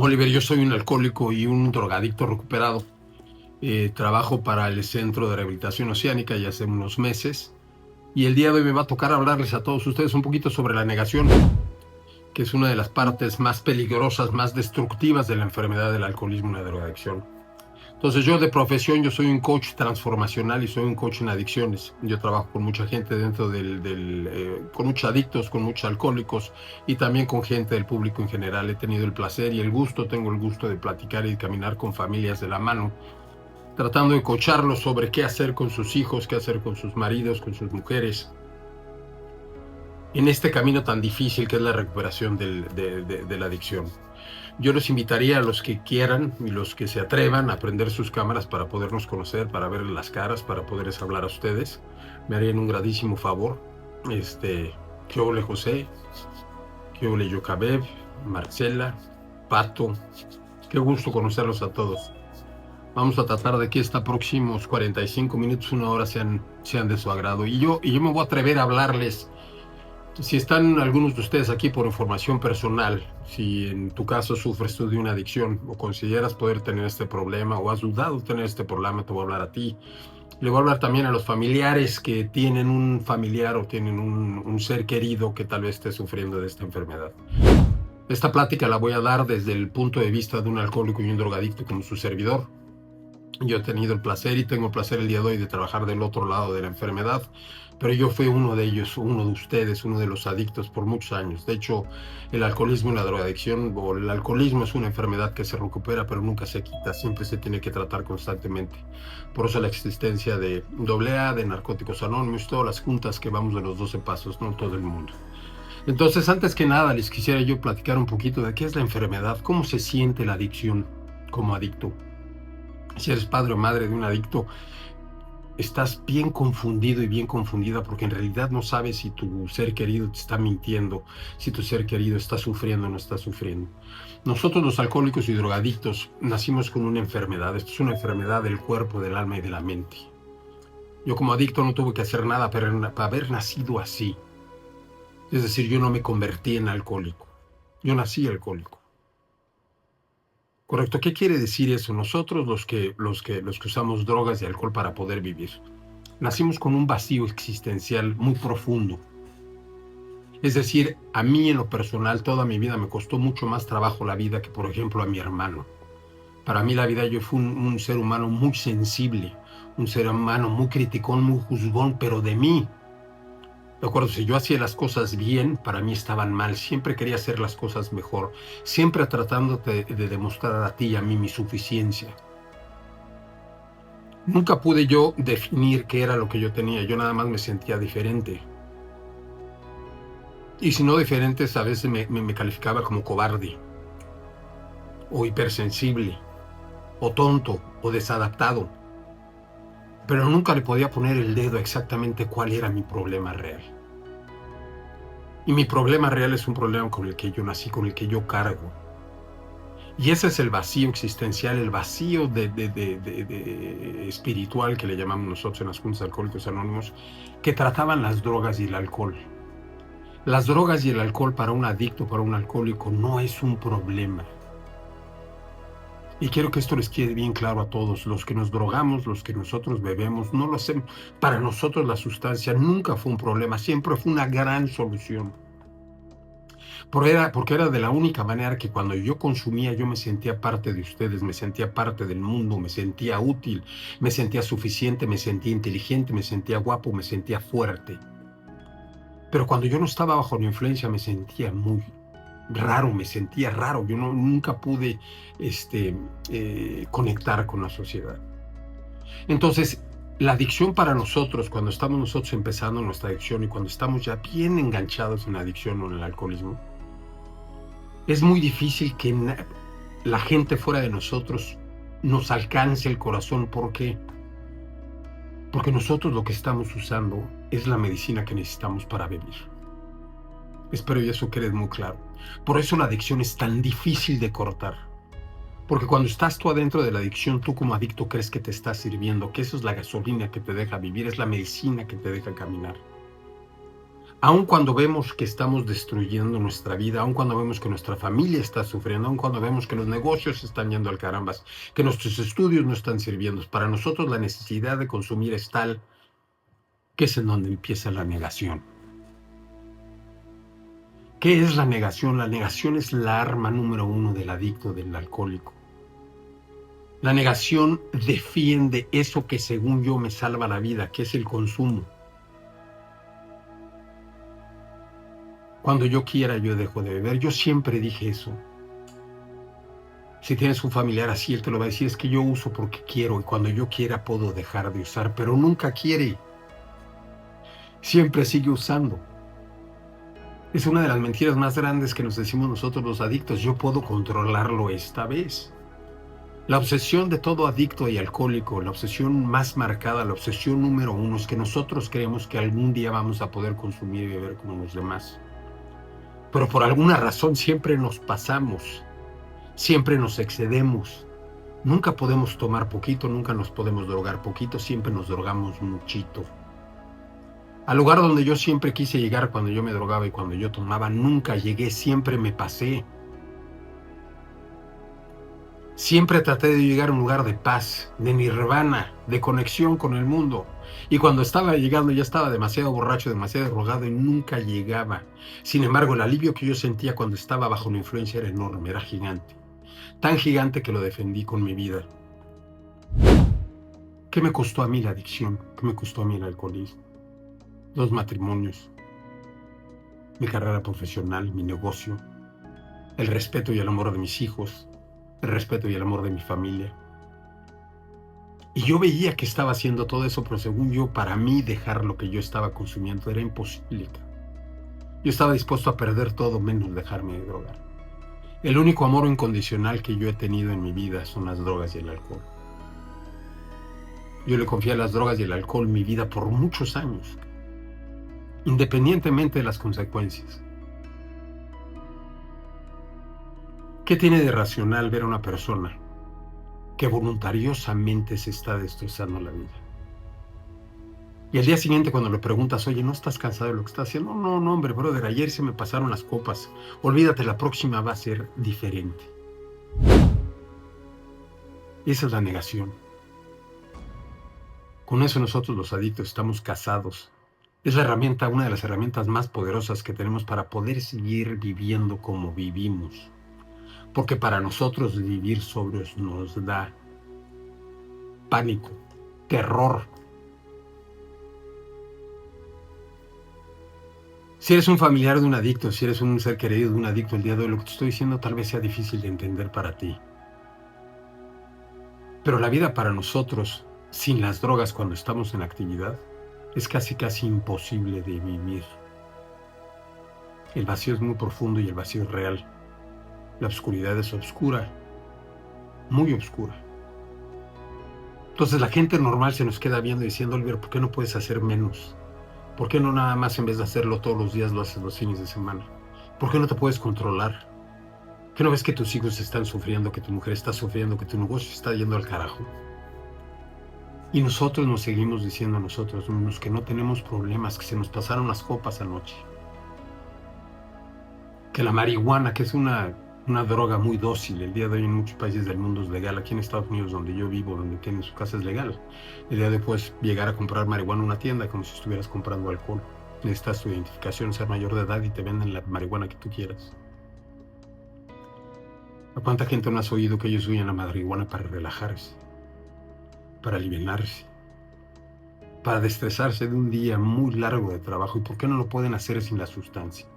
Oliver, yo soy un alcohólico y un drogadicto recuperado. Trabajo para el Centro de Rehabilitación Oceánica ya hace unos meses y el día de hoy me va a tocar hablarles a todos ustedes un poquito sobre la negación, que es una de las partes más peligrosas, más destructivas de la enfermedad del alcoholismo y la drogadicción. Entonces yo de profesión, yo soy un coach transformacional y soy un coach en adicciones. Yo trabajo con mucha gente dentro con muchos adictos, con muchos alcohólicos y también con gente del público en general. He tenido el placer y tengo el gusto de platicar y de caminar con familias de la mano, tratando de coacharlos sobre qué hacer con sus hijos, qué hacer con sus maridos, con sus mujeres, en este camino tan difícil que es la recuperación de la adicción. Yo los invitaría a los que quieran y los que se atrevan a prender sus cámaras para podernos conocer, para ver las caras, para poderles hablar a ustedes. Me harían un gradísimo favor. ¿Qué ole José? ¿Qué ole Yocabeb? Marcela, Pato. Qué gusto conocerlos a todos. Vamos a tratar de que estos próximos 45 minutos, una hora sean de su agrado. Y yo me voy a atrever a hablarles. Si están algunos de ustedes aquí por información personal, si en tu caso sufres tú de una adicción o consideras poder tener este problema o has dudado tener este problema, te voy a hablar a ti. Le voy a hablar también a los familiares que tienen un familiar o tienen un ser querido que tal vez esté sufriendo de esta enfermedad. Esta plática la voy a dar desde el punto de vista de un alcohólico y un drogadicto como su servidor. Yo he tenido el placer y tengo el placer el día de hoy de trabajar del otro lado de la enfermedad, pero yo fui uno de ellos, uno de ustedes, uno de los adictos por muchos años. De hecho, el alcoholismo y la drogadicción, o el alcoholismo es una enfermedad que se recupera pero nunca se quita, siempre se tiene que tratar constantemente. Por eso la existencia de AA, de Narcóticos Anónimos, todas las juntas que vamos de los 12 pasos, no todo el mundo. Entonces, antes que nada, les quisiera yo platicar un poquito de qué es la enfermedad, cómo se siente la adicción como adicto. Si eres padre o madre de un adicto, estás bien confundido y bien confundida porque en realidad no sabes si tu ser querido te está mintiendo, si tu ser querido está sufriendo o no está sufriendo. Nosotros los alcohólicos y drogadictos nacimos con una enfermedad. Esto es una enfermedad del cuerpo, del alma y de la mente. Yo como adicto no tuve que hacer nada para haber nacido así. Es decir, yo no me convertí en alcohólico. Yo nací alcohólico. Correcto. ¿Qué quiere decir eso? Nosotros los que usamos drogas y alcohol para poder vivir, nacimos con un vacío existencial muy profundo. Es decir, a mí en lo personal toda mi vida me costó mucho más trabajo la vida que, por ejemplo, a mi hermano. Para mí la vida, yo fui un ser humano muy sensible, un ser humano muy criticón, muy juzgón, pero de mí. De acuerdo, si yo hacía las cosas bien, para mí estaban mal. Siempre quería hacer las cosas mejor. Siempre tratando de demostrar a ti y a mí mi suficiencia. Nunca pude yo definir qué era lo que yo tenía. Yo nada más me sentía diferente. Y si no diferentes, a veces me calificaba como cobarde, o hipersensible, o tonto, o desadaptado. Pero nunca le podía poner el dedo exactamente cuál era mi problema real. Y mi problema real es un problema con el que yo nací, con el que yo cargo. Y ese es el vacío existencial, el vacío espiritual que le llamamos nosotros en las juntas de Alcohólicos Anónimos, que trataban las drogas y el alcohol. Las drogas y el alcohol para un adicto, para un alcohólico, no es un problema. Y quiero que esto les quede bien claro a todos. Los que nos drogamos, los que nosotros bebemos, no lo hacemos. Para nosotros la sustancia nunca fue un problema, siempre fue una gran solución. Porque era de la única manera que cuando yo consumía yo me sentía parte de ustedes, me sentía parte del mundo, me sentía útil, me sentía suficiente, me sentía inteligente, me sentía guapo, me sentía fuerte. Pero cuando yo no estaba bajo la influencia me sentía muy raro, me sentía raro. Yo nunca pude conectar con la sociedad. Entonces, la adicción para nosotros, cuando estamos nosotros empezando nuestra adicción y cuando estamos ya bien enganchados en la adicción o en el alcoholismo, es muy difícil que la gente fuera de nosotros nos alcance el corazón. ¿Por qué? Porque nosotros lo que estamos usando es la medicina que necesitamos para vivir. Espero que eso quede muy claro. Por eso la adicción es tan difícil de cortar. Porque cuando estás tú adentro de la adicción, tú como adicto crees que te está sirviendo, que eso es la gasolina que te deja vivir, es la medicina que te deja caminar. Aun cuando vemos que estamos destruyendo nuestra vida, aun cuando vemos que nuestra familia está sufriendo, aun cuando vemos que los negocios están yendo al carambas, que nuestros estudios no están sirviendo, para nosotros la necesidad de consumir es tal que es en donde empieza la negación. ¿Qué es la negación? La negación es la arma número uno del adicto, del alcohólico. La negación defiende eso que según yo me salva la vida, que es el consumo. Cuando yo quiera, yo dejo de beber. Yo siempre dije eso. Si tienes un familiar así, él te lo va a decir, es que yo uso porque quiero y cuando yo quiera puedo dejar de usar, pero nunca quiere. Siempre sigue usando. Es una de las mentiras más grandes que nos decimos nosotros los adictos. Yo puedo controlarlo esta vez. La obsesión de todo adicto y alcohólico, la obsesión más marcada, la obsesión número uno, es que nosotros creemos que algún día vamos a poder consumir y beber como los demás. Pero por alguna razón siempre nos pasamos, siempre nos excedemos. Nunca podemos tomar poquito, nunca nos podemos drogar poquito, siempre nos drogamos muchito. Al lugar donde yo siempre quise llegar cuando yo me drogaba y cuando yo tomaba, nunca llegué, siempre me pasé. Siempre traté de llegar a un lugar de paz, de nirvana, de conexión con el mundo. Y cuando estaba llegando ya estaba demasiado borracho, demasiado drogado y nunca llegaba. Sin embargo, el alivio que yo sentía cuando estaba bajo la influencia era enorme, era gigante. Tan gigante que lo defendí con mi vida. ¿Qué me costó a mí la adicción? ¿Qué me costó a mí el alcoholismo? 2 matrimonios, mi carrera profesional, mi negocio, el respeto y el amor de mis hijos, el respeto y el amor de mi familia. Y yo veía que estaba haciendo todo eso, pero según yo, para mí dejar lo que yo estaba consumiendo era imposible. Yo estaba dispuesto a perder todo menos dejarme de drogar. El único amor incondicional que yo he tenido en mi vida son las drogas y el alcohol. Yo le confié a las drogas y el alcohol mi vida por muchos años, independientemente de las consecuencias. ¿Qué tiene de racional ver a una persona que voluntariosamente se está destrozando la vida? Y al día siguiente cuando le preguntas, oye, ¿no estás cansado de lo que estás haciendo? No, no, hombre, brother, ayer se me pasaron las copas. Olvídate, la próxima va a ser diferente. Y esa es la negación. Con eso nosotros los adictos estamos casados. Es la herramienta, una de las herramientas más poderosas que tenemos para poder seguir viviendo como vivimos. Porque para nosotros vivir sobrios nos da pánico, terror. Si eres un familiar de un adicto, si eres un ser querido de un adicto el día de hoy, lo que te estoy diciendo tal vez sea difícil de entender para ti. Pero la vida para nosotros, sin las drogas cuando estamos en actividad, es casi imposible de vivir. El vacío es muy profundo y el vacío es real. La oscuridad es oscura, muy oscura. Entonces la gente normal se nos queda viendo y diciendo, Oliver, ¿por qué no puedes hacer menos? ¿Por qué no nada más en vez de hacerlo todos los días lo haces los fines de semana? ¿Por qué no te puedes controlar? ¿Qué no ves que tus hijos están sufriendo, que tu mujer está sufriendo, que tu negocio está yendo al carajo? Y nosotros nos seguimos diciendo a nosotros mismos que no tenemos problemas, que se nos pasaron las copas anoche. Que la marihuana, que es una droga muy dócil, el día de hoy en muchos países del mundo es legal. Aquí en Estados Unidos, donde yo vivo, donde tienen su casa, es legal. El día de hoy puedes llegar a comprar marihuana en una tienda como si estuvieras comprando alcohol. Necesitas tu identificación, ser mayor de edad y te venden la marihuana que tú quieras. ¿A cuánta gente no has oído que ellos usan la marihuana para relajarse, para alivianarse, para destresarse de un día muy largo de trabajo? ¿Y por qué no lo pueden hacer sin la sustancia?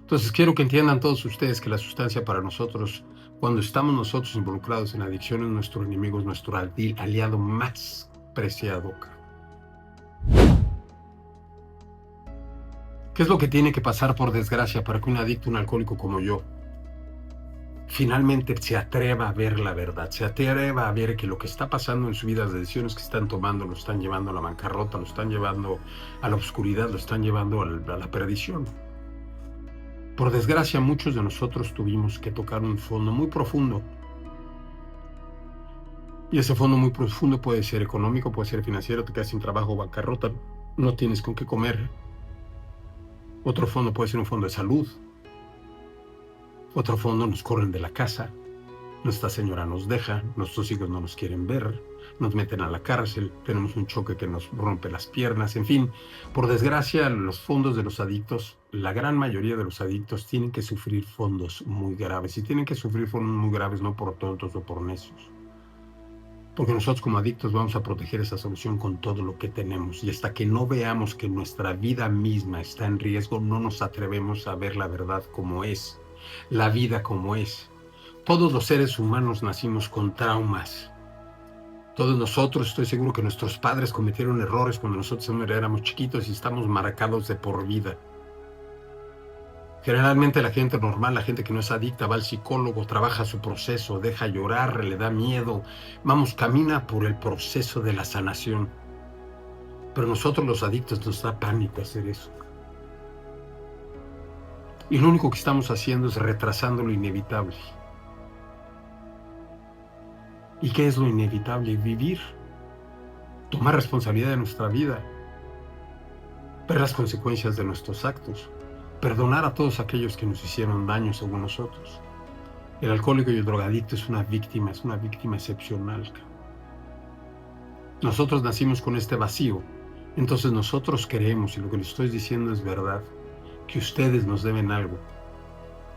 Entonces quiero que entiendan todos ustedes que la sustancia para nosotros, cuando estamos nosotros involucrados en adicción, es nuestro enemigo, es nuestro aliado más preciado. ¿Qué es lo que tiene que pasar, por desgracia, para que un adicto, un alcohólico como yo, finalmente se atreva a ver la verdad, se atreva a ver que lo que está pasando en su vida, las decisiones que están tomando, lo están llevando a la bancarrota, lo están llevando a la oscuridad, lo están llevando a la perdición? Por desgracia, muchos de nosotros tuvimos que tocar un fondo muy profundo. Y ese fondo muy profundo puede ser económico, puede ser financiero, te quedas sin trabajo, bancarrota, no tienes con qué comer. Otro fondo puede ser un fondo de salud. Otro fondo, nos corren de la casa. Nuestra señora nos deja, nuestros hijos no nos quieren ver, nos meten a la cárcel, tenemos un choque que nos rompe las piernas, en fin. Por desgracia, los fondos de los adictos, la gran mayoría de los adictos tienen que sufrir fondos muy graves. Y tienen que sufrir fondos muy graves no por tontos o por necios. Porque nosotros como adictos vamos a proteger esa solución con todo lo que tenemos. Y hasta que no veamos que nuestra vida misma está en riesgo, no nos atrevemos a ver la verdad como es, la vida como es. Todos los seres humanos nacimos con traumas. Todos nosotros, estoy seguro que nuestros padres cometieron errores cuando nosotros éramos chiquitos y estamos marcados de por vida. Generalmente la gente normal, la gente que no es adicta, va al psicólogo, trabaja su proceso, deja llorar, le da miedo. Vamos, camina por el proceso de la sanación. Pero nosotros los adictos nos da pánico hacer eso. Y lo único que estamos haciendo es retrasando lo inevitable. ¿Y qué es lo inevitable? Vivir, tomar responsabilidad de nuestra vida, ver las consecuencias de nuestros actos, perdonar a todos aquellos que nos hicieron daño según nosotros. El alcohólico y el drogadicto es una víctima excepcional. Nosotros nacimos con este vacío, entonces nosotros creemos, y lo que les estoy diciendo es verdad, que ustedes nos deben algo.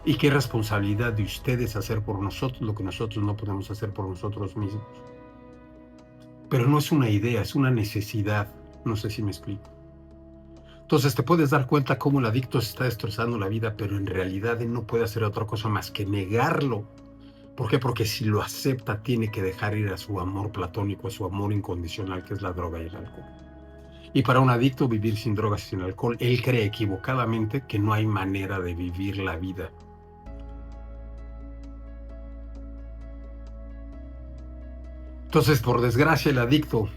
Y qué responsabilidad de ustedes hacer por nosotros lo que nosotros no podemos hacer por nosotros mismos. Pero no es una idea, es una necesidad. No sé si me explico. Entonces te puedes dar cuenta cómo el adicto se está destrozando la vida, pero en realidad él no puede hacer otra cosa más que negarlo. ¿Por qué? Porque si lo acepta, tiene que dejar ir a su amor platónico, a su amor incondicional, que es la droga y el alcohol. Y para un adicto, vivir sin drogas y sin alcohol, él cree equivocadamente que no hay manera de vivir la vida. Entonces, por desgracia, el adicto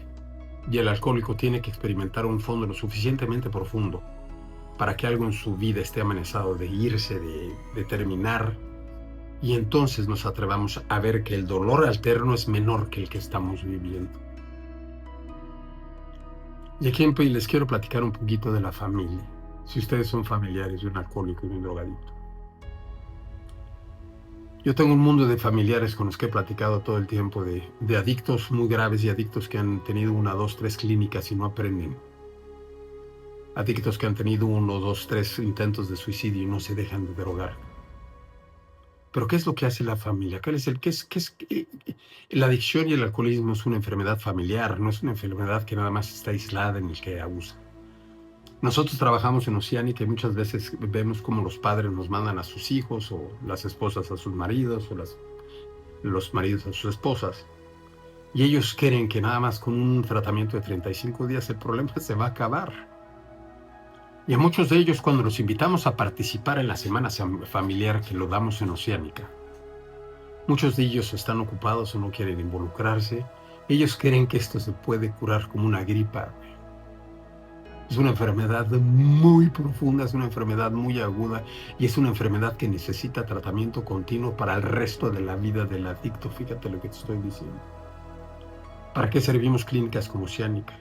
y el alcohólico tiene que experimentar un fondo lo suficientemente profundo para que algo en su vida esté amenazado de irse, de terminar, y entonces nos atrevamos a ver que el dolor alterno es menor que el que estamos viviendo. Y aquí les quiero platicar un poquito de la familia, si ustedes son familiares de un alcohólico y de un drogadicto. Yo tengo un mundo de familiares con los que he platicado todo el tiempo, de adictos muy graves y adictos que han tenido 1, 2, 3 clínicas y no aprenden. Adictos que han tenido 1, 2, 3 intentos de suicidio y no se dejan de drogar. Pero ¿qué es lo que hace la familia? La adicción y el alcoholismo es una enfermedad familiar, no es una enfermedad que nada más está aislada en el que abusa. Nosotros trabajamos en Oceánica y muchas veces vemos cómo los padres nos mandan a sus hijos, o las esposas a sus maridos, o los maridos a sus esposas. Y ellos creen que nada más con un tratamiento de 35 días el problema se va a acabar. Y a muchos de ellos, cuando los invitamos a participar en la semana familiar que lo damos en Oceánica, muchos de ellos están ocupados o no quieren involucrarse. Ellos creen que esto se puede curar como una gripa. Es una enfermedad muy profunda, es una enfermedad muy aguda y es una enfermedad que necesita tratamiento continuo para el resto de la vida del adicto. Fíjate lo que te estoy diciendo. ¿Para qué servimos clínicas como Oceánica?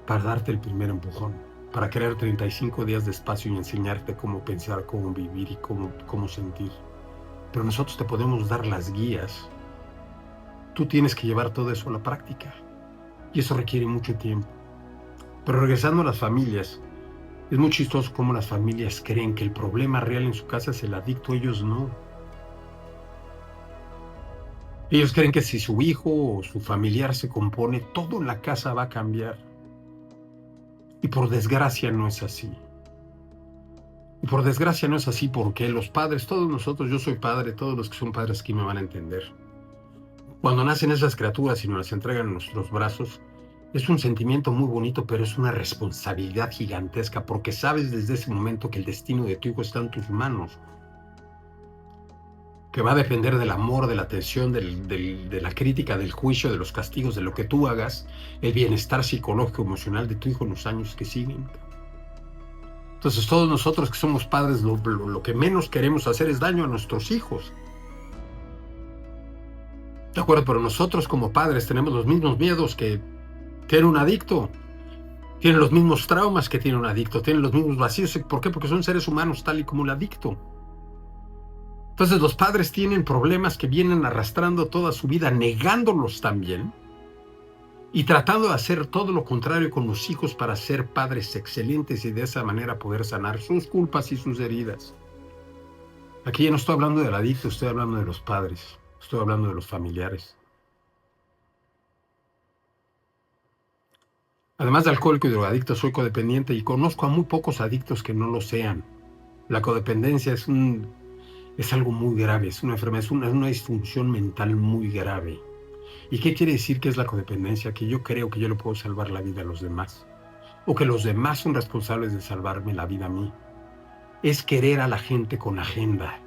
Para darte el primer empujón, para crear 35 días de espacio y enseñarte cómo pensar, cómo vivir y cómo sentir. Pero nosotros te podemos dar las guías. Tú tienes que llevar todo eso a la práctica. Y eso requiere mucho tiempo. Pero regresando a las familias, es muy chistoso cómo las familias creen que el problema real en su casa es el adicto, ellos no. Ellos creen que si su hijo o su familiar se compone, todo en la casa va a cambiar. Y por desgracia no es así. Y por desgracia no es así porque los padres, todos nosotros, yo soy padre, todos los que son padres aquí me van a entender. Cuando nacen esas criaturas y nos las entregan en nuestros brazos, es un sentimiento muy bonito, pero es una responsabilidad gigantesca porque sabes desde ese momento que el destino de tu hijo está en tus manos, que va a depender del amor, de la atención, de la crítica, del juicio, de los castigos, de lo que tú hagas, el bienestar psicológico, emocional de tu hijo en los años que siguen. Entonces todos nosotros que somos padres, lo que menos queremos hacer es daño a nuestros hijos. De acuerdo, pero nosotros como padres tenemos los mismos miedos que era un adicto. Tienen los mismos traumas que tiene un adicto, tienen los mismos vacíos. ¿Por qué? Porque son seres humanos tal y como el adicto. Entonces los padres tienen problemas que vienen arrastrando toda su vida, negándolos también y tratando de hacer todo lo contrario con los hijos para ser padres excelentes y de esa manera poder sanar sus culpas y sus heridas. Aquí ya no estoy hablando del adicto, estoy hablando de los padres, estoy hablando de los familiares. Además de alcohólico y drogadicto, soy codependiente y conozco a muy pocos adictos que no lo sean. La codependencia es algo muy grave, es una enfermedad, es una disfunción mental muy grave. ¿Y qué quiere decir que es la codependencia? Que yo creo que yo le puedo salvar la vida a los demás, o que los demás son responsables de salvarme la vida a mí. Es querer a la gente con agenda.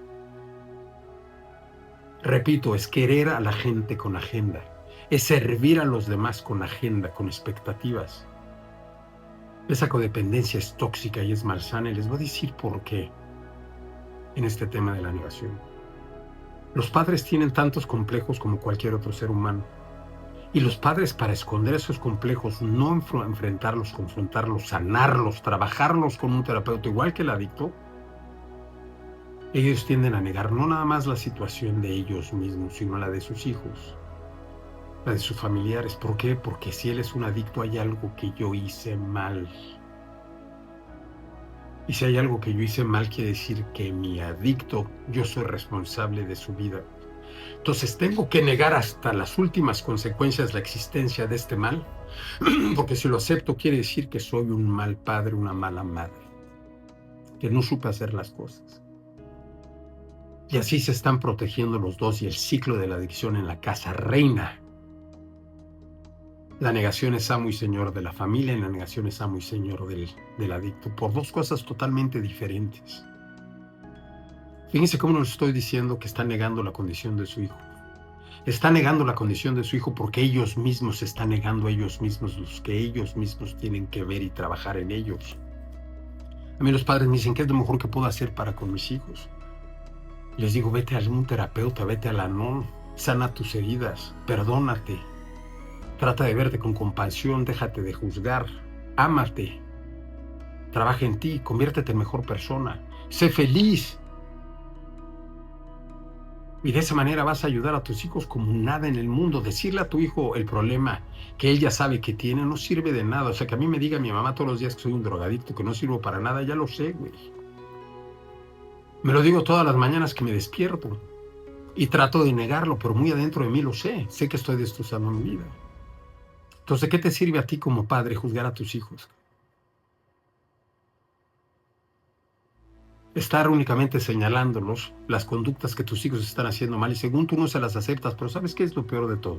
Repito, es querer a la gente con agenda. Es servir a los demás con agenda, con expectativas. Esa codependencia es tóxica y es malsana, y les voy a decir por qué en este tema de la negación. Los padres tienen tantos complejos como cualquier otro ser humano. Y los padres, para esconder esos complejos, no enfrentarlos, confrontarlos, sanarlos, trabajarlos con un terapeuta igual que el adicto, ellos tienden a negar no nada más la situación de ellos mismos, sino la de sus hijos, la de sus familiares. ¿Por qué? Porque si él es un adicto, hay algo que yo hice mal. Y si hay algo que yo hice mal, quiere decir que mi adicto, yo soy responsable de su vida. Entonces tengo que negar hasta las últimas consecuencias la existencia de este mal, porque si lo acepto quiere decir que soy un mal padre, una mala madre, que no supe hacer las cosas. Y así se están protegiendo los dos y el ciclo de la adicción en la casa reina. La negación es amo y señor de la familia y la negación es amo y señor del adicto, por dos cosas totalmente diferentes. Fíjense cómo nos estoy diciendo que está negando la condición de su hijo. Está negando la condición de su hijo porque ellos mismos se están negando a ellos mismos los que ellos mismos tienen que ver y trabajar en ellos. A mí los padres me dicen, ¿qué es lo mejor que puedo hacer para con mis hijos? Les digo, vete a algún terapeuta, vete a la NON, sana tus heridas, perdónate, trata de verte con compasión, déjate de juzgar, ámate, trabaja en ti, conviértete en mejor persona, sé feliz. Y de esa manera vas a ayudar a tus hijos como nada en el mundo. Decirle a tu hijo el problema que él ya sabe que tiene no sirve de nada. O sea, que a mí me diga mi mamá todos los días que soy un drogadicto, que no sirvo para nada, ya lo sé, güey. Me lo digo todas las mañanas que me despierto. Y trato de negarlo, pero muy adentro de mí lo sé. Sé que estoy destrozando mi vida. Entonces, ¿qué te sirve a ti como padre juzgar a tus hijos? Estar únicamente señalándolos las conductas que tus hijos están haciendo mal y según tú no se las aceptas, pero ¿sabes qué es lo peor de todo?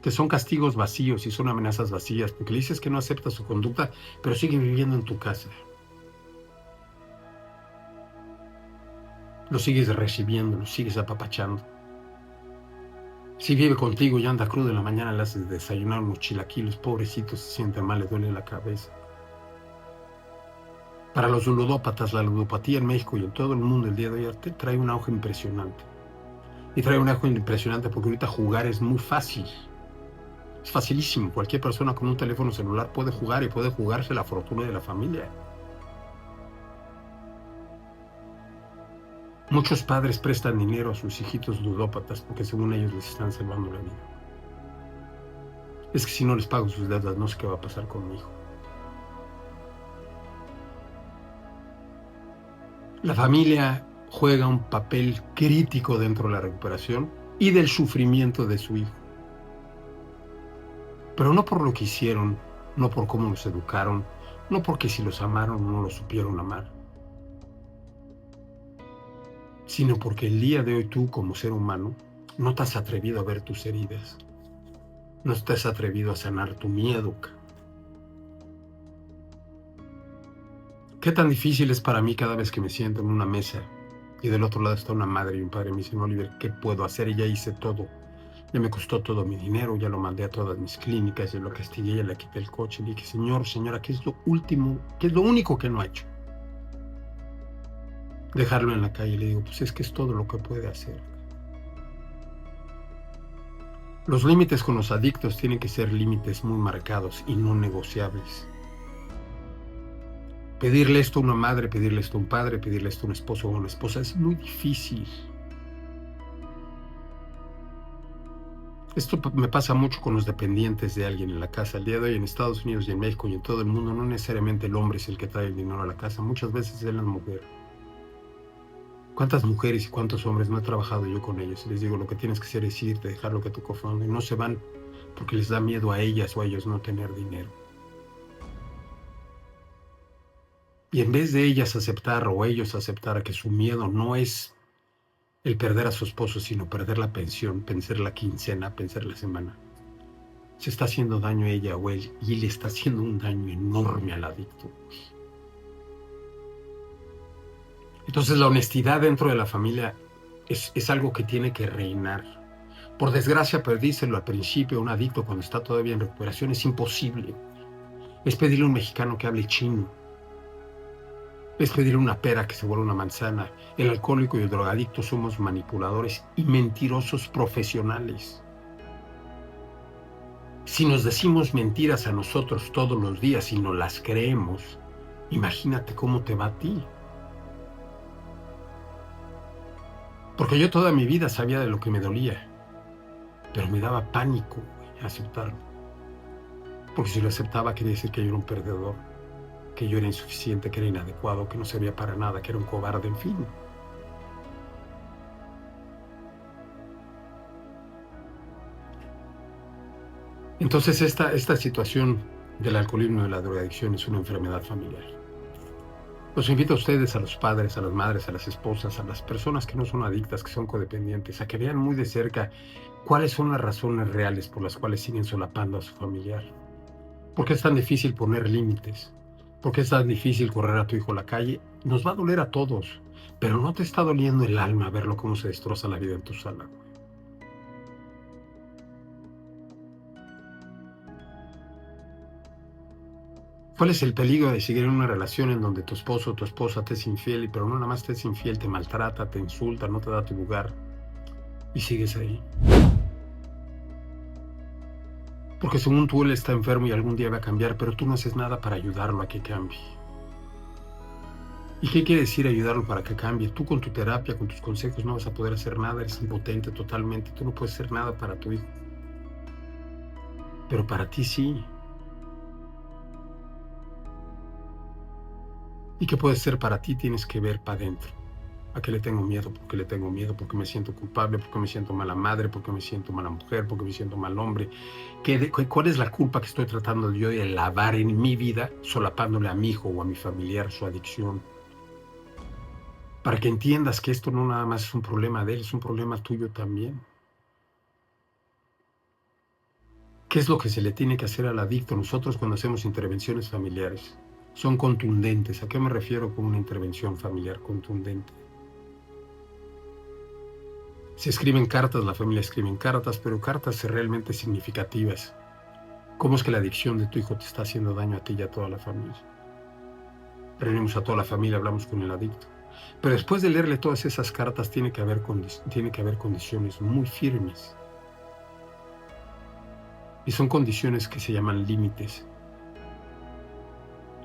Que son castigos vacíos y son amenazas vacías, porque le dices que no aceptas su conducta, pero sigue viviendo en tu casa. Lo sigues recibiendo, lo sigues apapachando. Si vive contigo y anda crudo en la mañana, le haces desayunar unos chilaquiles, pobrecito, se siente mal, le duele la cabeza. Para los ludópatas, la ludopatía en México y en todo el mundo el día de hoy trae un auge impresionante. Y trae un auge impresionante porque ahorita jugar es muy fácil. Es facilísimo. Cualquier persona con un teléfono celular puede jugar y puede jugarse la fortuna de la familia. Muchos padres prestan dinero a sus hijitos ludópatas porque según ellos les están salvando la vida. Es que si no les pago sus deudas, no sé qué va a pasar con mi hijo. La familia juega un papel crítico dentro de la recuperación y del sufrimiento de su hijo. Pero no por lo que hicieron, no por cómo los educaron, no porque si los amaron o no los supieron amar, sino porque el día de hoy tú como ser humano no te has atrevido a ver tus heridas, no te has atrevido a sanar tu miedo. ¿Qué tan difícil es para mí cada vez que me siento en una mesa y del otro lado está una madre y un padre? Me dicen, Oliver, ¿qué puedo hacer? Y ya hice todo. Ya me costó todo mi dinero, ya lo mandé a todas mis clínicas, ya lo castigué, ya le quité el coche. Le dije, señora, ¿qué es lo último, qué es lo único que no ha hecho? Dejarlo en la calle. Le digo, pues es que es todo lo que puede hacer. Los límites con los adictos tienen que ser límites muy marcados y no negociables. Pedirle esto a una madre, pedirle esto a un padre, pedirle esto a un esposo o a una esposa es muy difícil. Esto me pasa mucho con los dependientes de alguien en la casa. El día de hoy en Estados Unidos y en México y en todo el mundo, no necesariamente el hombre es el que trae el dinero a la casa, muchas veces es la mujer. ¿Cuántas mujeres y cuántos hombres no he trabajado yo con ellos? Y les digo, lo que tienes que hacer es irte, dejar lo que tu cofrando, y no se van porque les da miedo a ellas o a ellos no tener dinero. Y en vez de ellas aceptar o ellos aceptar que su miedo no es el perder a su esposo, sino perder la pensión, perder la quincena, perder la semana, se está haciendo daño a ella o él, y le está haciendo un daño enorme al adicto. Entonces la honestidad dentro de la familia es algo que tiene que reinar. Por desgracia, perdírselo al principio a un adicto cuando está todavía en recuperación es imposible. Es pedirle a un mexicano que hable chino. Es pedirle una pera que se vuelva una manzana. El alcohólico y el drogadicto somos manipuladores y mentirosos profesionales. Si nos decimos mentiras a nosotros todos los días y nos las creemos, imagínate cómo te va a ti. Porque yo toda mi vida sabía de lo que me dolía, pero me daba pánico aceptarlo. Porque si lo aceptaba quería decir que yo era un perdedor, que yo era insuficiente, que era inadecuado, que no servía para nada, que era un cobarde, en fin. Entonces esta situación del alcoholismo y de la drogadicción es una enfermedad familiar. Los invito a ustedes, a los padres, a las madres, a las esposas, a las personas que no son adictas, que son codependientes, a que vean muy de cerca cuáles son las razones reales por las cuales siguen solapando a su familiar. ¿Por qué es tan difícil poner límites? ¿Por qué es tan difícil correr a tu hijo a la calle? Nos va a doler a todos, pero no te está doliendo el alma verlo cómo se destroza la vida en tu sala. ¿Cuál es el peligro de seguir en una relación en donde tu esposo o tu esposa te es infiel, pero no nada más te es infiel, te maltrata, te insulta, no te da tu lugar y sigues ahí? Porque según tú él está enfermo y algún día va a cambiar, pero tú no haces nada para ayudarlo a que cambie. ¿Y qué quiere decir ayudarlo para que cambie? Tú con tu terapia, con tus consejos no vas a poder hacer nada, eres impotente totalmente, tú no puedes hacer nada para tu hijo. Pero para ti sí. ¿Y qué puede ser para ti? Tienes que ver para adentro. ¿A qué le tengo miedo? ¿Por qué le tengo miedo? ¿Por qué me siento culpable? ¿Por qué me siento mala madre? ¿Por qué me siento mala mujer? ¿Por qué me siento mal hombre? ¿Cuál es la culpa que estoy tratando yo de lavar en mi vida, solapándole a mi hijo o a mi familiar su adicción? Para que entiendas que esto no nada más es un problema de él, es un problema tuyo también. ¿Qué es lo que se le tiene que hacer al adicto nosotros cuando hacemos intervenciones familiares? Son contundentes. ¿A qué me refiero con una intervención familiar contundente? Se escriben cartas, la familia escribe cartas, pero cartas realmente significativas. ¿Cómo es que la adicción de tu hijo te está haciendo daño a ti y a toda la familia? Reunimos a toda la familia, hablamos con el adicto. Pero después de leerle todas esas cartas, tiene que haber condiciones muy firmes. Y son condiciones que se llaman límites.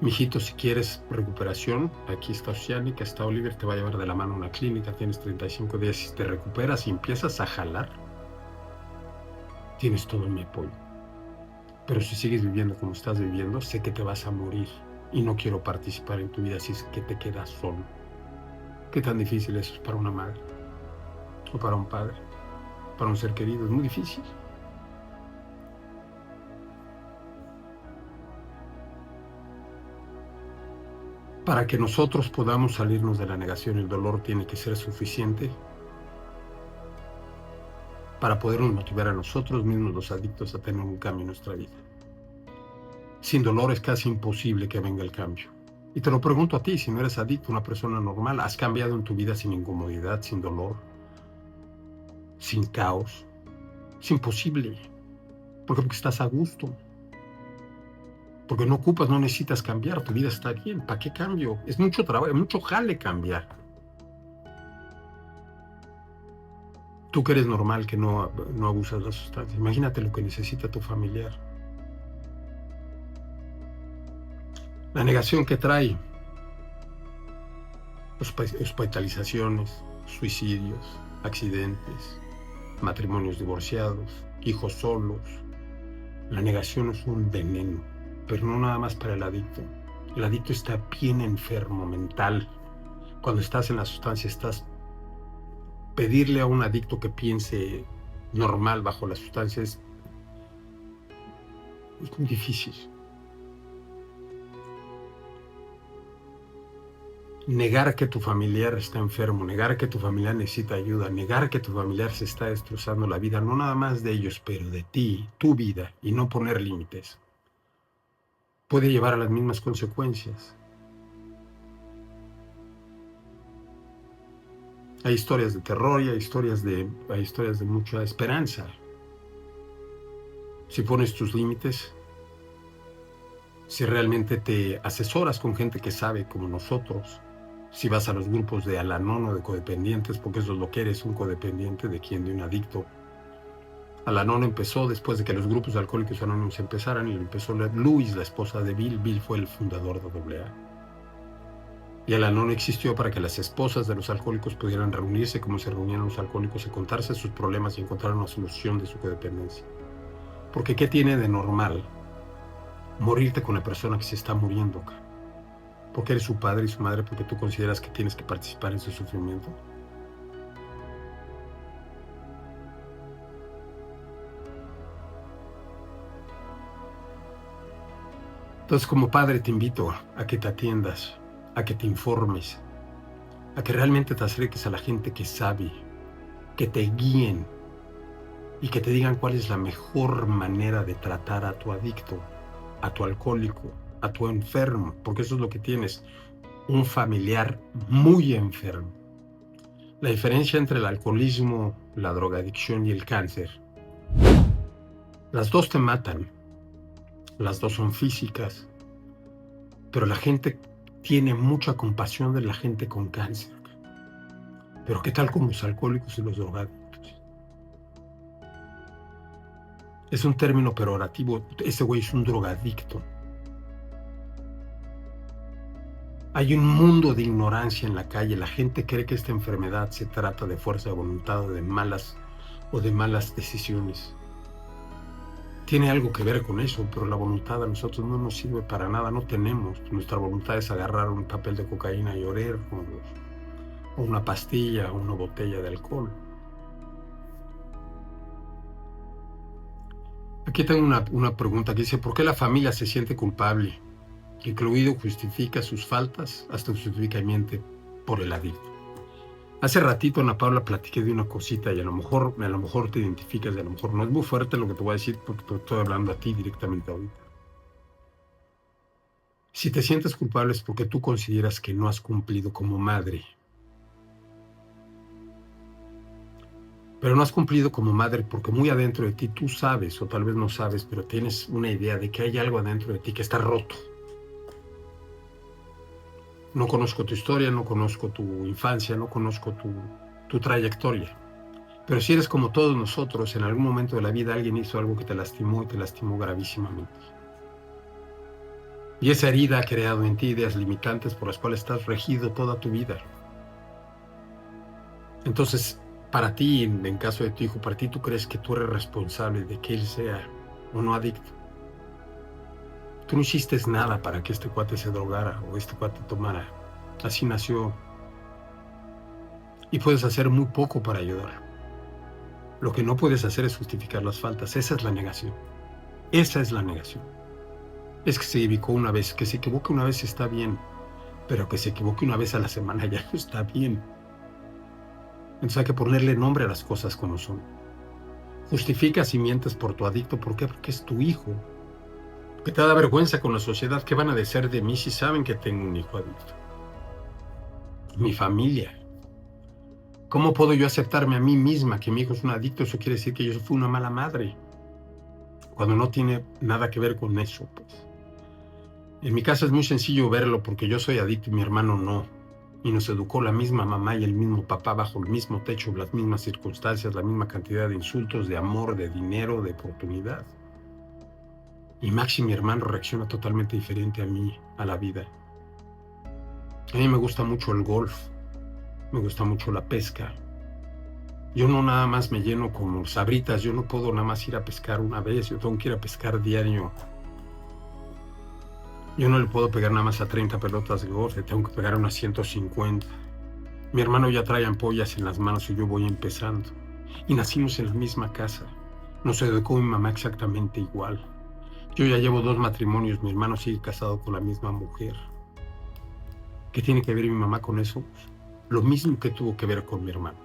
Mijito, si quieres recuperación, aquí está Oceánica, está Oliver, te va a llevar de la mano a una clínica, tienes 35 días, si te recuperas y empiezas a jalar, tienes todo mi apoyo. Pero si sigues viviendo como estás viviendo, sé que te vas a morir y no quiero participar en tu vida si es que te quedas solo. ¿Qué tan difícil eso es para una madre? O para un padre, para un ser querido, es muy difícil. Para que nosotros podamos salirnos de la negación, el dolor tiene que ser suficiente para podernos motivar a nosotros mismos, los adictos, a tener un cambio en nuestra vida. Sin dolor es casi imposible que venga el cambio. Y te lo pregunto a ti, si no eres adicto, una persona normal, ¿has cambiado en tu vida sin incomodidad, sin dolor, sin caos? Es imposible. ¿Por qué? Porque estás a gusto. Porque no ocupas, no necesitas cambiar, tu vida está bien. ¿Para qué cambio? Es mucho trabajo, es mucho jale cambiar. Tú que eres normal, que no abusas la sustancia. Imagínate lo que necesita tu familiar. La negación que trae, hospitalizaciones, suicidios, accidentes, matrimonios divorciados, hijos solos. La negación es un veneno, pero no nada más para el adicto. El adicto está bien enfermo mental. Cuando estás en la sustancia, pedirle a un adicto que piense normal bajo la sustancia es muy difícil. Negar que tu familiar está enfermo, negar que tu familiar necesita ayuda, negar que tu familiar se está destrozando la vida, no nada más de ellos, pero de ti, tu vida, y no poner límites, puede llevar a las mismas consecuencias. Hay historias de terror y hay historias de mucha esperanza. Si pones tus límites, si realmente te asesoras con gente que sabe como nosotros, si vas a los grupos de Al-Anon o de codependientes, porque eso es lo que eres, un codependiente de un adicto. Al-Anon empezó después de que los grupos de Alcohólicos Anónimos empezaran, y lo empezó Luis, la esposa de Bill. Bill fue el fundador de AA. Y Al-Anon existió para que las esposas de los alcohólicos pudieran reunirse como se reunían los alcohólicos y contarse sus problemas y encontrar una solución de su codependencia. Porque ¿qué tiene de normal morirte con la persona que se está muriendo acá? Porque eres su padre y su madre, porque tú consideras que tienes que participar en su sufrimiento. Entonces, como padre, te invito a que te atiendas, a que te informes, a que realmente te acerques a la gente que sabe, que te guíen y que te digan cuál es la mejor manera de tratar a tu adicto, a tu alcohólico, a tu enfermo, porque eso es lo que tienes, un familiar muy enfermo. La diferencia entre el alcoholismo, la drogadicción y el cáncer, las dos te matan, las dos son físicas, pero la gente tiene mucha compasión de la gente con cáncer. Pero ¿qué tal con los alcohólicos y los drogadictos? Es un término perorativo, ese güey es un drogadicto. Hay un mundo de ignorancia en la calle, la gente cree que esta enfermedad se trata de fuerza de voluntad o de malas decisiones. Tiene algo que ver con eso, pero la voluntad a nosotros no nos sirve para nada, no tenemos. Nuestra voluntad es agarrar un papel de cocaína y oler, o una pastilla, o una botella de alcohol. Aquí tengo una pregunta que dice, ¿por qué la familia se siente culpable? Incluido justifica sus faltas, hasta justifica y miente por el adicto. Hace ratito, Ana Paula, platiqué de una cosita y a lo mejor te identificas, y a lo mejor no es muy fuerte lo que te voy a decir porque te estoy hablando a ti directamente ahorita. Si te sientes culpable es porque tú consideras que no has cumplido como madre. Pero no has cumplido como madre porque muy adentro de ti tú sabes, o tal vez no sabes, pero tienes una idea de que hay algo adentro de ti que está roto. No conozco tu historia, no conozco tu infancia, no conozco tu trayectoria. Pero si eres como todos nosotros, en algún momento de la vida alguien hizo algo que te lastimó y te lastimó gravísimamente. Y esa herida ha creado en ti ideas limitantes por las cuales estás regido toda tu vida. Entonces, para ti, en caso de tu hijo, para ti tú crees que tú eres responsable de que él sea o no adicto. Tú no hiciste nada para que este cuate se drogara o este cuate tomara. Así nació. Y puedes hacer muy poco para ayudar. Lo que no puedes hacer es justificar las faltas. Esa es la negación. Esa es la negación. Es que se equivocó una vez. Que se equivoque una vez está bien. Pero que se equivoque una vez a la semana ya no está bien. Entonces hay que ponerle nombre a las cosas como son. Justificas y mientes por tu adicto. ¿Por qué? Porque es tu hijo. Que te da vergüenza con la sociedad. ¿Qué van a decir de mí si saben que tengo un hijo adicto? Mi familia. ¿Cómo puedo yo aceptarme a mí misma que mi hijo es un adicto? Eso quiere decir que yo fui una mala madre. Cuando no tiene nada que ver con eso, pues. En mi caso es muy sencillo verlo porque yo soy adicto y mi hermano no. y nos educó la misma mamá y el mismo papá bajo el mismo techo, las mismas circunstancias, la misma cantidad de insultos, de amor, de dinero, de oportunidad. Y Maxi, mi hermano, reacciona totalmente diferente a mí, a la vida. A mí me gusta mucho el golf, me gusta mucho la pesca. Yo no nada más me lleno como sabritas, yo no puedo nada más ir a pescar una vez, yo tengo que ir a pescar diario. Yo no le puedo pegar nada más a 30 pelotas de golf, le tengo que pegar a unas 150. Mi hermano ya trae ampollas en las manos y yo voy empezando. Y nacimos en la misma casa. Nos educó mi mamá exactamente igual. Yo ya llevo 2 matrimonios, mi hermano sigue casado con la misma mujer. ¿Qué tiene que ver mi mamá con eso? Lo mismo que tuvo que ver con mi hermano.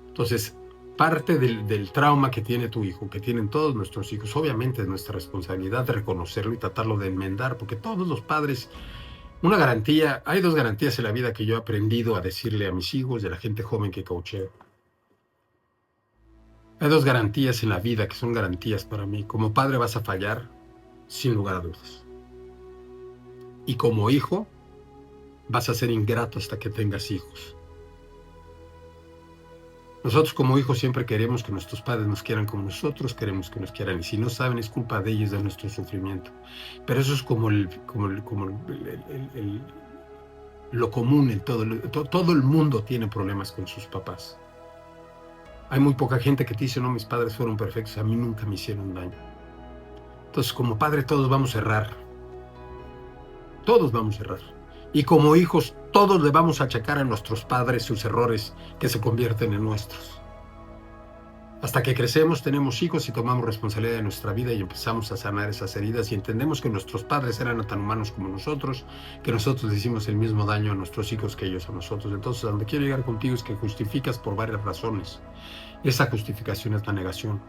Entonces, parte del trauma que tiene tu hijo, que tienen todos nuestros hijos, obviamente es nuestra responsabilidad de reconocerlo y tratarlo de enmendar, porque todos los padres, una garantía, hay 2 garantías en la vida que yo he aprendido a decirle a mis hijos y a la gente joven que coacheo. Hay 2 garantías en la vida que son garantías para mí. Como padre vas a fallar, sin lugar a dudas. Y como hijo, vas a ser ingrato hasta que tengas hijos. Nosotros como hijos siempre queremos que nuestros padres nos quieran como nosotros queremos que nos quieran. Y si no saben, es culpa de ellos, de nuestro sufrimiento. Pero eso es como lo común en todo el mundo tiene problemas con sus papás. Hay muy poca gente que te dice, no, mis padres fueron perfectos, a mí nunca me hicieron daño. Entonces, como padre, todos vamos a errar. Todos vamos a errar. Y como hijos, todos le vamos a achacar a nuestros padres sus errores que se convierten en nuestros. Hasta que crecemos, tenemos hijos y tomamos responsabilidad de nuestra vida y empezamos a sanar esas heridas y entendemos que nuestros padres eran tan humanos como nosotros, que nosotros le hicimos el mismo daño a nuestros hijos que ellos a nosotros. Entonces, a donde quiero llegar contigo es que justificas por varias razones. Esa justificación es la negación.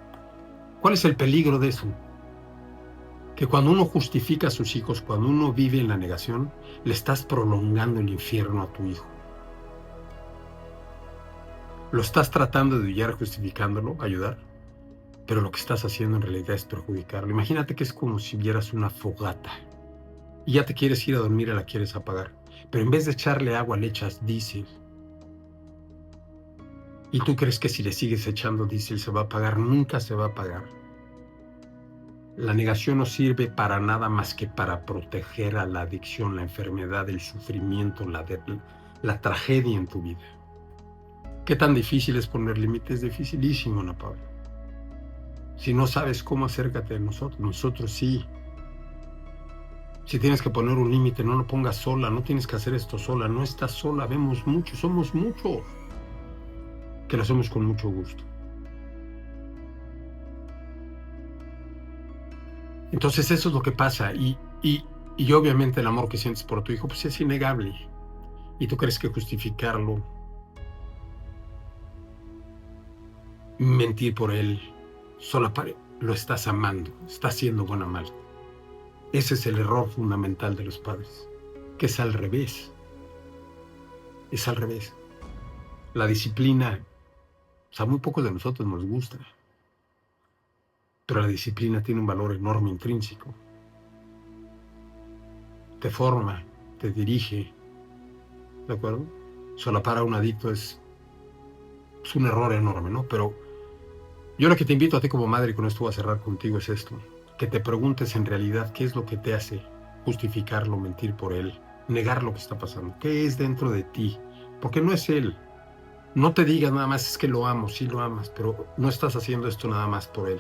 ¿Cuál es el peligro de eso? Que cuando uno justifica a sus hijos, cuando uno vive en la negación, le estás prolongando el infierno a tu hijo. Lo estás tratando de ayudar justificándolo, ayudar, pero lo que estás haciendo en realidad es perjudicarlo. Imagínate que es como si vieras una fogata y ya te quieres ir a dormir y la quieres apagar, pero en vez de echarle agua le echas diésel. Y tú crees que si le sigues echando diésel se va a apagar. Nunca se va a apagar. La negación no sirve para nada más que para proteger a la adicción, la enfermedad, el sufrimiento, la tragedia en tu vida. ¿Qué tan difícil es poner límites? Dificilísimo, Ana Paula. Si no sabes cómo, acércate a nosotros. Nosotros sí. Si tienes que poner un límite, no lo pongas sola. No tienes que hacer esto sola. No estás sola. Vemos muchos, somos muchos que lo hacemos con mucho gusto. Entonces eso es lo que pasa y obviamente el amor que sientes por tu hijo pues es innegable y tú crees que justificarlo, mentir por él, lo estás amando, estás siendo buena madre. Ese es el error fundamental de los padres, que es al revés. Es al revés. La disciplina, a muy pocos de nosotros nos gusta. Pero la disciplina tiene un valor enorme intrínseco. Te forma, te dirige, ¿de acuerdo? Solapar a un adicto es un error enorme, ¿no? Pero yo lo que te invito a ti como madre, y con esto voy a cerrar contigo, es esto. Que te preguntes en realidad qué es lo que te hace justificarlo, mentir por él, negar lo que está pasando. ¿Qué es dentro de ti? Porque no es él. No te digas nada más, es que lo amo, sí lo amas, pero no estás haciendo esto nada más por él.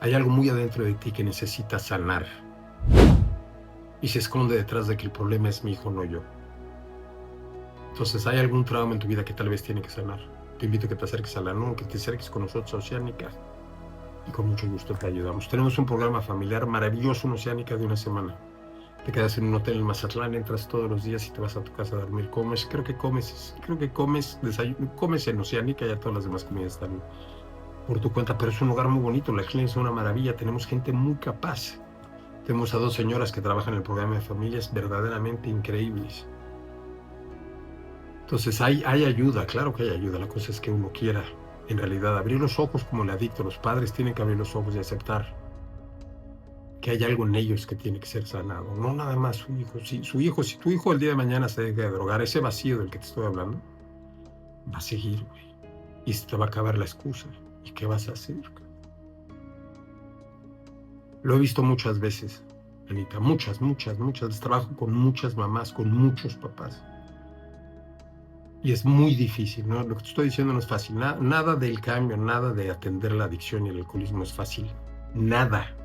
Hay algo muy adentro de ti que necesitas sanar. Y se esconde detrás de que el problema es mi hijo, no yo. Entonces, hay algún trauma en tu vida que tal vez tiene que sanar. Te invito a que te acerques a la NU, que te acerques con nosotros a Oceánica. Y con mucho gusto te ayudamos. Tenemos un programa familiar maravilloso en Oceánica de una semana. Te quedas en un hotel en Mazatlán, entras todos los días y te vas a tu casa a dormir. Comes en Oceánica y todas las demás comidas están por tu cuenta, pero es un lugar muy bonito, la clínica es una maravilla, tenemos gente muy capaz. Tenemos a 2 señoras que trabajan en el programa de familias verdaderamente increíbles. Entonces hay ayuda, claro que hay ayuda, la cosa es que uno quiera en realidad abrir los ojos como el adicto. Los padres tienen que abrir los ojos y aceptar que hay algo en ellos que tiene que ser sanado, no nada más su hijo. Si tu hijo el día de mañana se deja de drogar, ese vacío del que te estoy hablando, va a seguir, güey. Y se te va a acabar la excusa. ¿Y qué vas a hacer? Lo he visto muchas veces, Anita, muchas. Trabajo con muchas mamás, con muchos papás. Y es muy difícil, ¿no? Lo que te estoy diciendo no es fácil. Nada del cambio, nada de atender la adicción y el alcoholismo es fácil. Nada.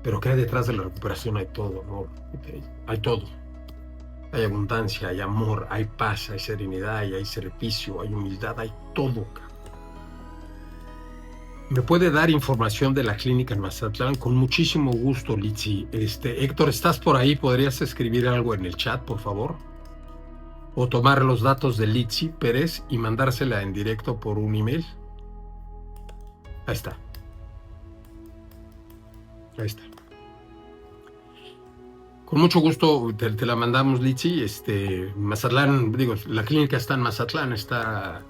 Pero que hay detrás de la recuperación hay todo, ¿no? Hay todo. Hay abundancia, hay amor, hay paz, hay serenidad, hay servicio, hay humildad, hay todo. ¿Me puede dar información de la clínica en Mazatlán? Con muchísimo gusto, Litsi. Héctor, ¿estás por ahí? ¿Podrías escribir algo en el chat, por favor? O tomar los datos de Litsi Pérez y mandársela en directo por un email. Ahí está. Ahí está. Con mucho gusto te la mandamos, Litsi. Mazatlán, digo, la clínica está en Mazatlán, está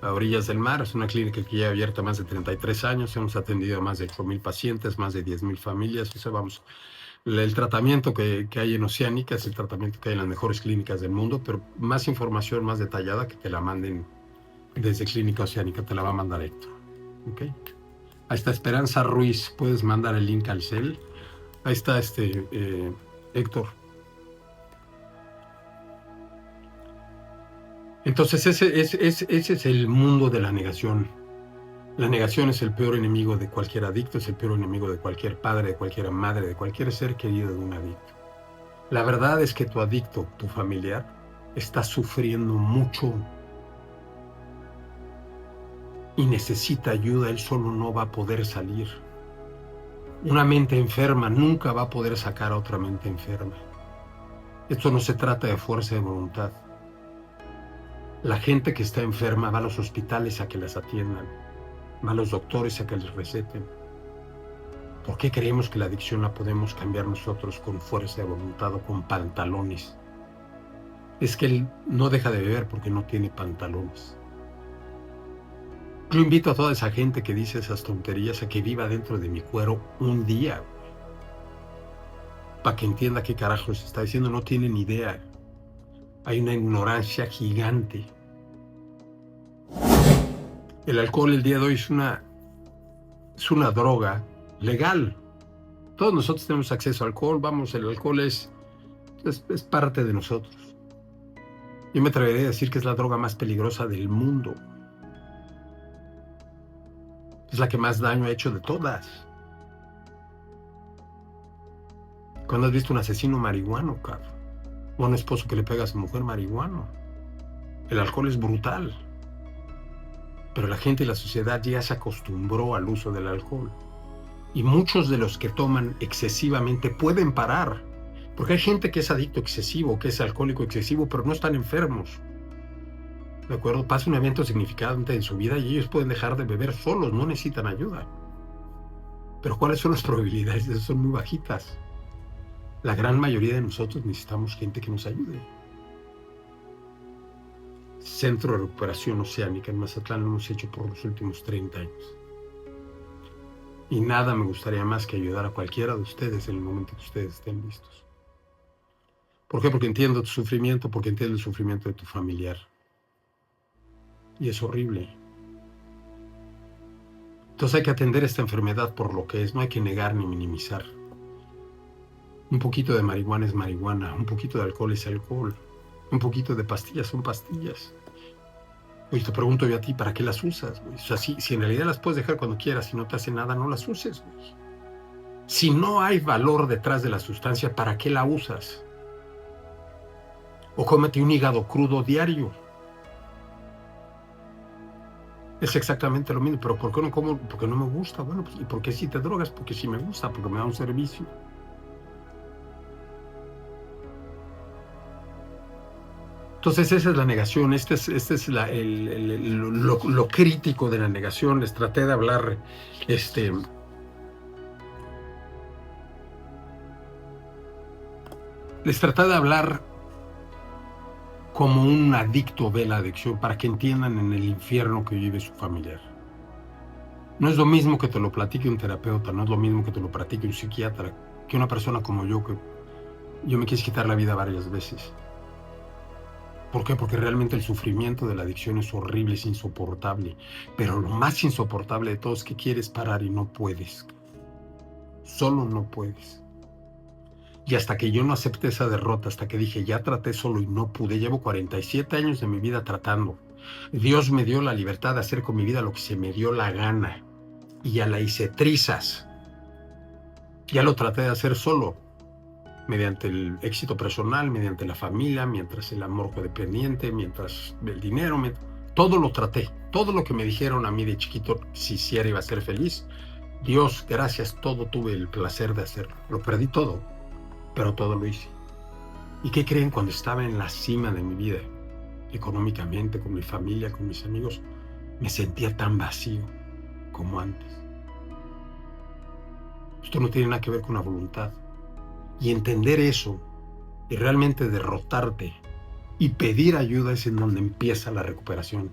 a orillas del mar. Es una clínica que ya abierta más de 33 años. Hemos atendido a más de 8,000 pacientes, más de 10,000 familias. O sea, vamos, el tratamiento que hay en Oceánica es el tratamiento que hay en las mejores clínicas del mundo, pero más información más detallada que te la manden desde Clínica Oceánica, te la va a mandar Héctor. ¿Ok? Ahí está Esperanza Ruiz. Puedes mandar el link al cel. Ahí está Héctor. Entonces ese es el mundo de la negación. La negación es el peor enemigo de cualquier adicto, es el peor enemigo de cualquier padre, de cualquier madre, de cualquier ser querido de un adicto. La verdad es que tu adicto, tu familiar, está sufriendo mucho y necesita ayuda. Él solo no va a poder salir. Una mente enferma nunca va a poder sacar a otra mente enferma. Esto no se trata de fuerza de voluntad. La gente que está enferma va a los hospitales a que las atiendan, va a los doctores a que les receten. ¿Por qué creemos que la adicción la podemos cambiar nosotros con fuerza de voluntad o con pantalones? Es que él no deja de beber porque no tiene pantalones. Yo invito a toda esa gente que dice esas tonterías a que viva dentro de mi cuero un día, para que entienda qué carajo se está diciendo. No tiene ni idea. Hay una ignorancia gigante. El alcohol el día de hoy es una droga legal. Todos nosotros tenemos acceso al alcohol. Vamos, el alcohol es parte de nosotros. Yo me atrevería a decir que es la droga más peligrosa del mundo. Es la que más daño ha hecho de todas. ¿Cuándo has visto un asesino marihuano, cabrón? O un esposo que le pega a su mujer marihuano. El alcohol es brutal. Pero la gente y la sociedad ya se acostumbró al uso del alcohol. Y muchos de los que toman excesivamente pueden parar. Porque hay gente que es adicto excesivo, que es alcohólico excesivo, pero no están enfermos. ¿De acuerdo? Pasa un evento significante en su vida y ellos pueden dejar de beber solos, no necesitan ayuda. Pero ¿cuáles son las probabilidades? Esas son muy bajitas. La gran mayoría de nosotros necesitamos gente que nos ayude. Centro de Recuperación Oceánica en Mazatlán lo hemos hecho por los últimos 30 años. Y nada me gustaría más que ayudar a cualquiera de ustedes en el momento que ustedes estén listos. ¿Por qué? Porque entiendo tu sufrimiento, porque entiendo el sufrimiento de tu familiar. Y es horrible. Entonces hay que atender esta enfermedad por lo que es, no hay que negar ni minimizar. Un poquito de marihuana es marihuana, un poquito de alcohol es alcohol, un poquito de pastillas son pastillas. Oye, te pregunto yo a ti, ¿para qué las usas, güey? O sea, si en realidad las puedes dejar cuando quieras, si no te hace nada, no las uses, güey. Si no hay valor detrás de la sustancia, ¿para qué la usas? O cómete un hígado crudo diario. Es exactamente lo mismo, pero ¿por qué no como? Porque no me gusta. Bueno, pues, ¿y por qué si te drogas? Porque sí me gusta, porque me da un servicio. Entonces esa es la negación, este es lo crítico de la negación. Les traté de hablar, como un adicto ve la adicción, para que entiendan en el infierno que vive su familiar. No es lo mismo que te lo platique un terapeuta, no es lo mismo que te lo platique un psiquiatra, que una persona como yo, que yo me quise quitar la vida varias veces. ¿Por qué? Porque realmente el sufrimiento de la adicción es horrible, es insoportable. Pero lo más insoportable de todo es que quieres parar y no puedes. Solo no puedes. Y hasta que yo no acepté esa derrota, hasta que dije, ya traté solo y no pude, llevo 47 años de mi vida tratando. Dios me dio la libertad de hacer con mi vida lo que se me dio la gana. Y ya la hice trizas. Ya lo traté de hacer solo, mediante el éxito personal, mediante la familia, mientras el amor codependiente, mientras el dinero, todo lo traté. Todo lo que me dijeron a mí de chiquito, si hiciera iba a ser feliz. Dios, gracias, todo tuve el placer de hacerlo. Lo perdí todo, pero todo lo hice. ¿Y qué creen? Cuando estaba en la cima de mi vida, económicamente, con mi familia, con mis amigos, me sentía tan vacío como antes. Esto no tiene nada que ver con la voluntad. Y entender eso y realmente derrotarte y pedir ayuda es en donde empieza la recuperación.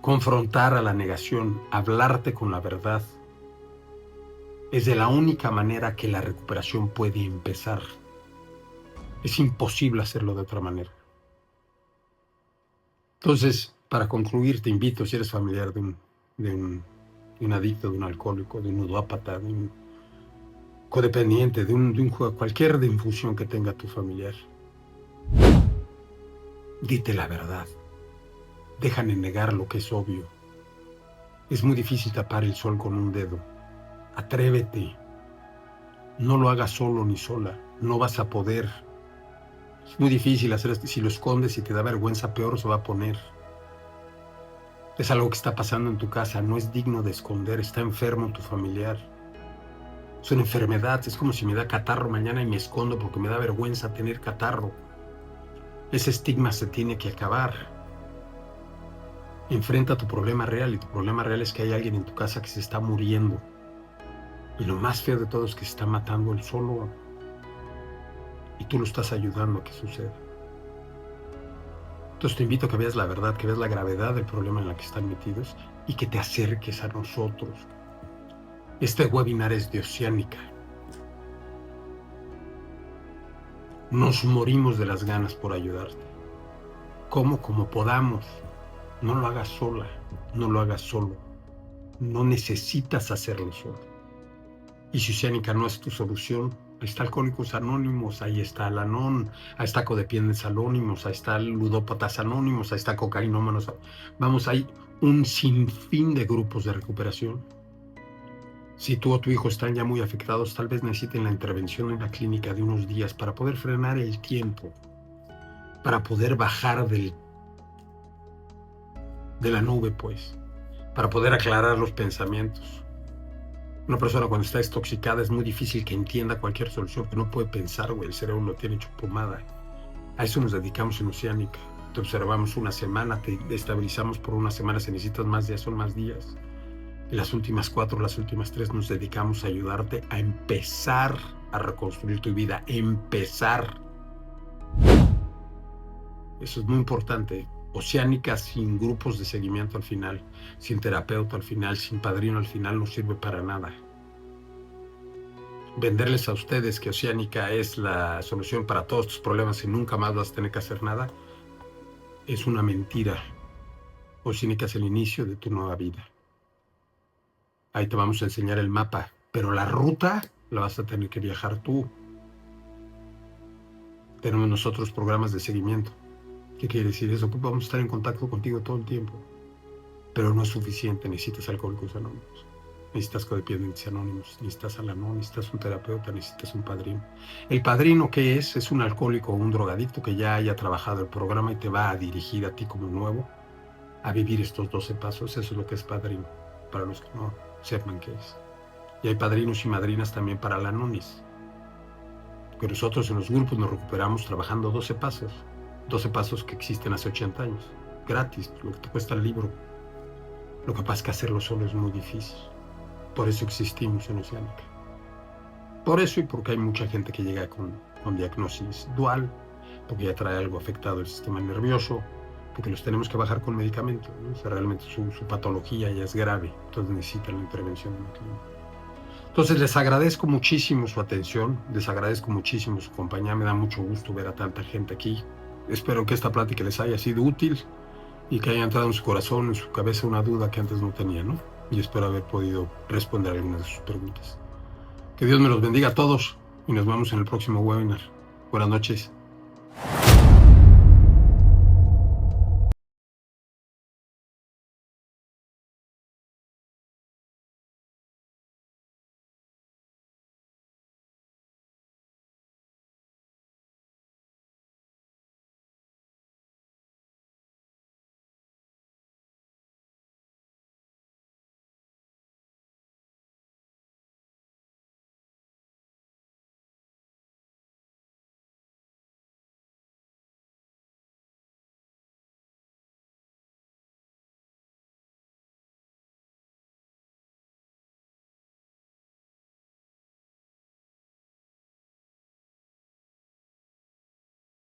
Confrontar a la negación, hablarte con la verdad, es de la única manera que la recuperación puede empezar. Es imposible hacerlo de otra manera. Entonces, para concluir, te invito, si eres familiar de un adicto, de un alcohólico, de un ludópata, de un codependiente, de un cualquier de infusión que tenga tu familiar, dite la verdad. Dejan de negar lo que es obvio. Es muy difícil tapar el sol con un dedo. Atrévete. No lo hagas solo ni sola. No vas a poder. Es muy difícil hacer esto. Si lo escondes y te da vergüenza, peor se va a poner. Es algo que está pasando en tu casa. No es digno de esconder. Está enfermo tu familiar. Es una enfermedad. Es como si me da catarro mañana y me escondo porque me da vergüenza tener catarro. Ese estigma se tiene que acabar. Enfrenta tu problema real, y tu problema real es que hay alguien en tu casa que se está muriendo. Y lo más feo de todo es que se está matando él solo. Y tú lo estás ayudando a que suceda. Entonces te invito a que veas la verdad, que veas la gravedad del problema en la que están metidos y que te acerques a nosotros. Este webinar es de Oceánica. Nos morimos de las ganas por ayudarte. ¿Cómo? Como podamos. No lo hagas sola, no lo hagas solo. No necesitas hacerlo solo. Y si Oceánica no es tu solución, ahí está Alcohólicos Anónimos, ahí está Al-Anon, ahí está Codependientes Anónimos, ahí está Ludópatas Anónimos, ahí está Cocainómanos. Vamos, hay un sinfín de grupos de recuperación. Si tú o tu hijo están ya muy afectados, tal vez necesiten la intervención en la clínica de unos días para poder frenar el tiempo, para poder bajar de la nube, pues, para poder aclarar los pensamientos. Una persona cuando está intoxicada es muy difícil que entienda cualquier solución, que no puede pensar, güey, el cerebro lo tiene hecho pomada. A eso nos dedicamos en Oceánica. Te observamos una semana, te estabilizamos por una semana, si necesitas más días, son más días. En las últimas 4, las últimas 3 nos dedicamos a ayudarte a empezar a reconstruir tu vida, empezar. Eso es muy importante. Oceánica sin grupos de seguimiento al final, sin terapeuta al final, sin padrino al final, no sirve para nada. Venderles a ustedes que Oceánica es la solución para todos tus problemas y nunca más vas a tener que hacer nada, es una mentira. Oceánica es el inicio de tu nueva vida. Ahí te vamos a enseñar el mapa, pero la ruta la vas a tener que viajar tú. Tenemos nosotros programas de seguimiento. ¿Qué quiere decir eso? Pues vamos a estar en contacto contigo todo el tiempo. Pero no es suficiente, necesitas Alcohólicos Anónimos. Necesitas Codependientes Anónimos, necesitas Al-Anon, necesitas un terapeuta, necesitas un padrino. ¿El padrino qué es? Es un alcohólico o un drogadicto que ya haya trabajado el programa y te va a dirigir a ti como nuevo a vivir estos 12 pasos. Eso es lo que es padrino, para los que no sepan qué es. Y hay padrinos y madrinas también para Al-Anonis. Que nosotros en los grupos nos recuperamos trabajando 12 pasos. 12 pasos que existen hace 80 años. Gratis, lo que te cuesta el libro. Lo que pasa es que hacerlo solo es muy difícil. Por eso existimos en Oceánica. Por eso y porque hay mucha gente que llega con diagnosis dual, porque ya trae algo afectado el sistema nervioso, porque los tenemos que bajar con medicamentos, ¿no? O sea, realmente su patología ya es grave, entonces necesitan la intervención de una clínica. Entonces les agradezco muchísimo su atención, les agradezco muchísimo su compañía, me da mucho gusto ver a tanta gente aquí. Espero que esta plática les haya sido útil y que haya entrado en su corazón, en su cabeza una duda que antes no tenía, ¿no? Y espero haber podido responder algunas de sus preguntas. Que Dios me los bendiga a todos y nos vemos en el próximo webinar. Buenas noches.